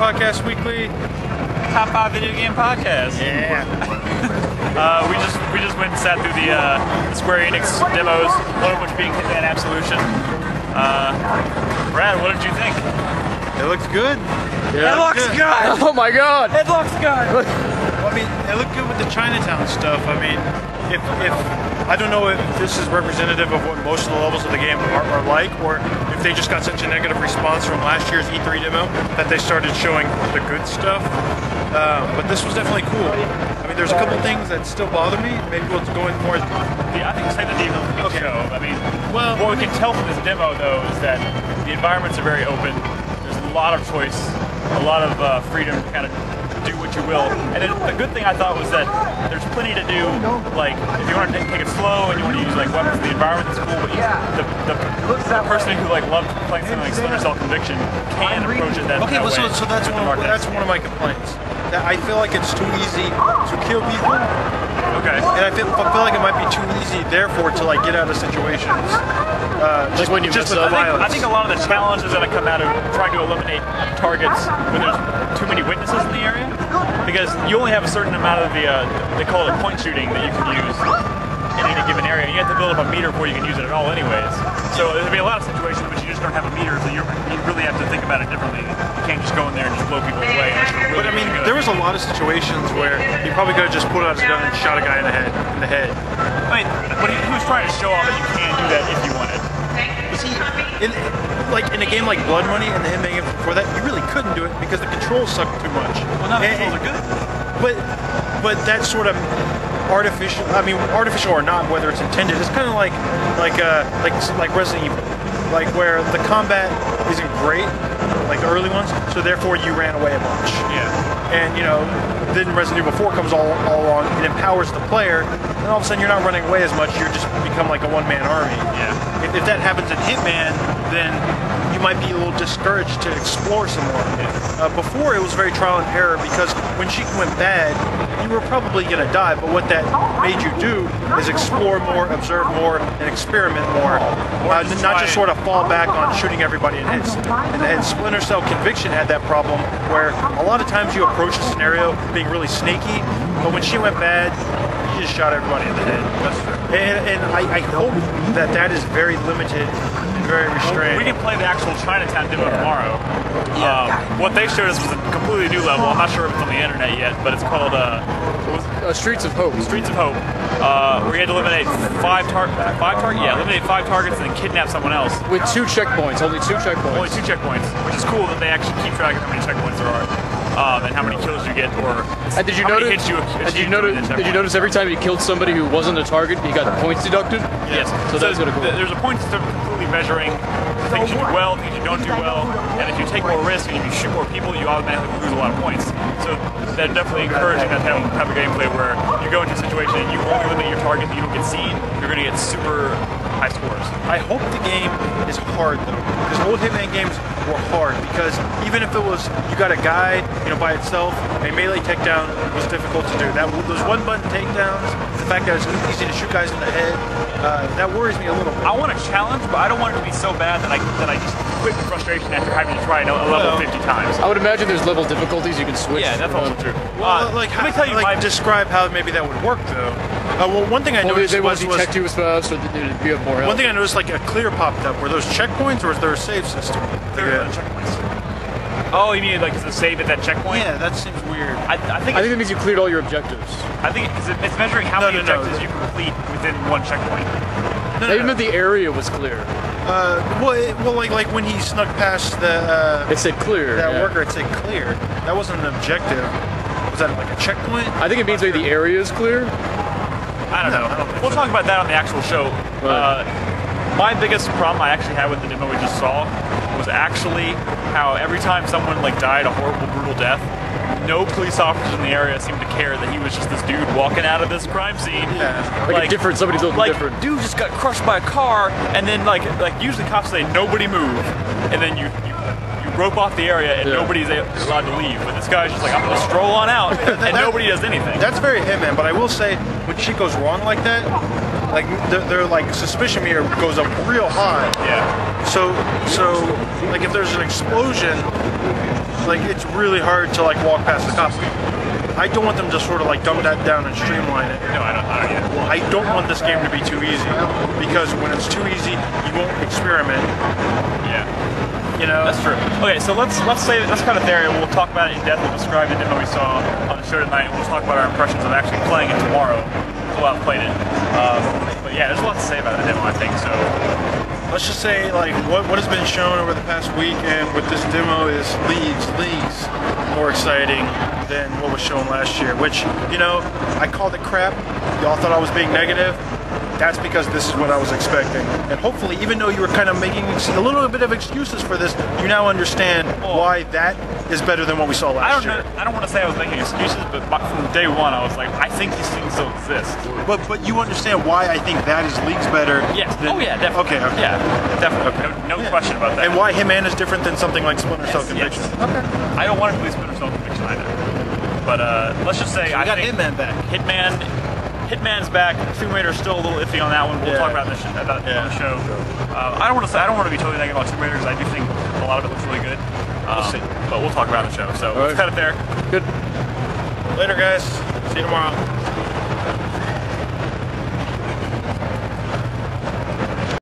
Podcast Weekly. Top 5 video game podcast. Yeah. We just went and sat through the Square Enix demos, one of which being Hitman Absolution. Brad, what did you think? It looks good. Yeah. It looks good! Oh my god! It looks good! Well, I mean, it looked good with the Chinatown stuff. I mean, if I don't know if this is representative of what most of the levels of the game are like, or if they just got such a negative response from last year's E3 demo that they started showing the good stuff. But this was definitely cool. I mean, there's a couple things that still bother me. Maybe we'll go in more. Yeah, I think say the demo Okay. show. I mean, well, what we can tell from this demo though is that the environments are very open. There's a lot of choice, a lot of freedom to kind of do what you will. And then the good thing I thought was that there's plenty to do. Like if you want to take it slow and you want to use like weapons, the environment is cool. But the person who like loved playing something like Splinter Cell Conviction can approach it that Okay, that well, way. so that's one of my complaints. That I feel like it's too easy to kill people. Okay. And I feel like it might be too easy, therefore, to like get out of situations. Just when you just mess with up. violence. I think a lot of the challenges that come out of trying to eliminate targets when there's too many witnesses in the area, because you only have a certain amount of the they call it point shooting that you can use in any given area. You have to build up a meter before you can use it at all, anyways. So there'll be a lot of situations, but you just don't have a meter, so you really have to think about it differently. You can't just go in there and just blow people away. But I mean, there was a lot of situations where he probably could have just pulled out his gun and shot a guy in the head. I mean, but he was trying to show off that you can do that if you wanted. But see, in a game like Blood Money and the Hitman game before that, you really couldn't do it because the controls suck too much. Well, now the controls are good. But that sort of artificial, I mean, artificial or not, whether it's intended, it's kind of like Resident Evil, like where the combat isn't great, like the early ones, so therefore you ran away a bunch. Yeah. And you know, then Resident Evil 4 comes all along, it empowers the player, and all of a sudden you're not running away as much, you just become like a one-man army. Yeah. If that happens in Hitman, then you might be a little discouraged to explore some more. Before, it was very trial and error, because when she went bad, you were probably going to die, but what that made you do is explore more, observe more, and experiment more. Not just sort of fall back on shooting everybody in heads. And Splinter Cell Conviction had that problem, where a lot of times you approach the scenario being really snaky, but when she went bad, you just shot everybody in the head. That's true. And I hope that is very limited, very restrained. We can play the actual Chinatown demo tomorrow. What they showed us was a completely new level. I'm not sure if it's on the internet yet, but it's called Streets of Hope. Streets of Hope. Where you had to eliminate five targets and then kidnap someone else. With 2 checkpoints, only 2 checkpoints. Only 2 checkpoints, which is cool that they actually keep track of how many checkpoints there are. And how many kills you get, or And did you how many notice? hits you achieve during the Did you checkpoint. notice every time you killed somebody who wasn't a target, you got points deducted? Yes. So that's gonna go. There's a point system completely measuring things you do well, things you don't do well, and if you take more risk and if you shoot more people, you automatically lose a lot of points. So they're definitely encouraging that type of gameplay where you go into a situation and you only limit your target, you don't get seen, you're going to get super high scores. I hope the game is hard though, because old Hitman games were hard, because even if it was, you got a guy, by itself, a melee takedown was difficult to do. Those one-button takedowns, the fact that it's easy to shoot guys in the head, that worries me a little bit. I want a challenge, but I don't want it to be so bad that I just quit in frustration after having to try a level 50 times. I would imagine there's level difficulties you can switch. Yeah, that's also true. Well, let me tell you describe how maybe that would work though. Well, one thing I noticed they want was to detect you as fast, or you have more health. one thing I noticed, like a clear popped up. Were those checkpoints, or is there a save system? There are checkpoints. Oh, you mean like it's a save at that checkpoint? Yeah, that seems weird. I think that means you cleared all your objectives. I think it's measuring how many objectives you complete within one checkpoint. They meant the area was clear. Like when he snuck past the. It said clear. That worker, it said clear. That wasn't an objective. Was that like a checkpoint? I think it means maybe the area is clear. I don't know. We'll talk about that on the actual show. Right. My biggest problem I actually had with the demo we just saw was actually how every time someone died a horrible, brutal death, no police officers in the area seemed to care that he was just this dude walking out of this crime scene. Yeah. Like somebody looking different. Dude just got crushed by a car, and then usually cops say nobody move, and then you rope off the area and nobody's allowed to leave. But this guy's just like, I'm gonna stroll on out, and nobody does anything. That's very Hitman, but I will say, when shit goes wrong like that, Like their like suspicion meter goes up real high. Yeah. So like if there's an explosion, like it's really hard to like walk past the cops. I don't want them to sort of like dumb that down and streamline it. No, I don't either. I don't want this game to be too easy, because when it's too easy, you won't experiment. Yeah. You know? That's true. Okay, so let's cut it there, and we'll talk about it in depth. We'll describe the demo we saw on the show tonight, and we'll talk about our impressions of actually playing it tomorrow. We'll have played it. But yeah, there's a lot to say about the demo, I think. So let's just say like what has been shown over the past week and with this demo is leagues more exciting than what was shown last year, which, you know, I called it crap. Y'all thought I was being negative. That's because this is what I was expecting. And hopefully, even though you were kind of making a little bit of excuses for this, you now understand why that is better than what we saw last year. I don't want to say I was making excuses, but from day one, I was like, I think these things don't exist. But you understand why I think that is leagues better. Yes. Than, oh yeah, definitely. Okay. Yeah, definitely. Okay. No question about that. And why Hitman is different than something like Splinter Cell Conviction. Yes. Okay. I don't want to play Splinter Cell Conviction either. But let's just say I got Hitman back. Hitman's back. Tomb Raider's still a little iffy on that one. We'll talk about this on the show. I don't want to be totally negative about Tomb Raider, because I do think a lot of it looks really good. We'll see. But we'll talk about it on the show. So let's cut it there. Good. Later, guys. See you tomorrow.